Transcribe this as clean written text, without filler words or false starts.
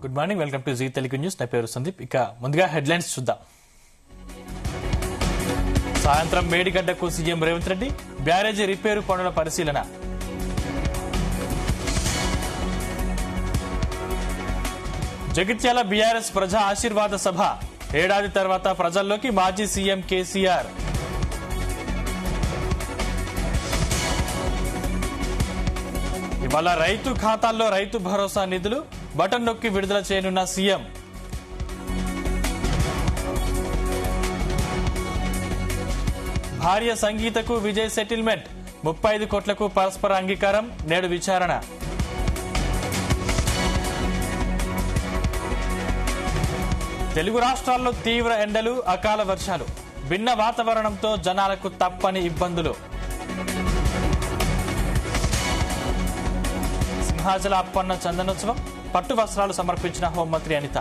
Good morning, welcome to Zee Telugu news. నా పేరు సందీప్. ఇక ముందుగా హెడ్లైన్స్ చూద్దాం. సాయంత్రం మేడిగడ్డకు సీఎం రేవంత్ రెడ్డి బ్యారేజీ రిపేరు పనుల పరిశీలన. జగిత్యాల బీఆర్ఎస్ ప్రజా ఆశీర్వాద సభ. ఏడాది తర్వాత ప్రజల్లోకి మాజీ సీఎం కేసీఆర్. ఇవాళ రైతు ఖాతాల్లో రైతు భరోసా నిధులు బటన్ నొక్కి విడుదల చేయనున్న సీఎం. భార్య సంగీతకు విజయ్ సెటిల్మెంట్. 35 కోట్లకు పరస్పర అంగీకారం. నేడు విచారణ. తెలుగు రాష్ట్రాల్లో తీవ్ర ఎండలు, అకాల వర్షాలు. భిన్న వాతావరణంతో జనాలకు తప్పని ఇబ్బందులు. సింహాచల అప్పన్న చందనోత్సవం. పట్టు వస్త్రాలు సమర్పించిన హోంమంత్రి అనిత.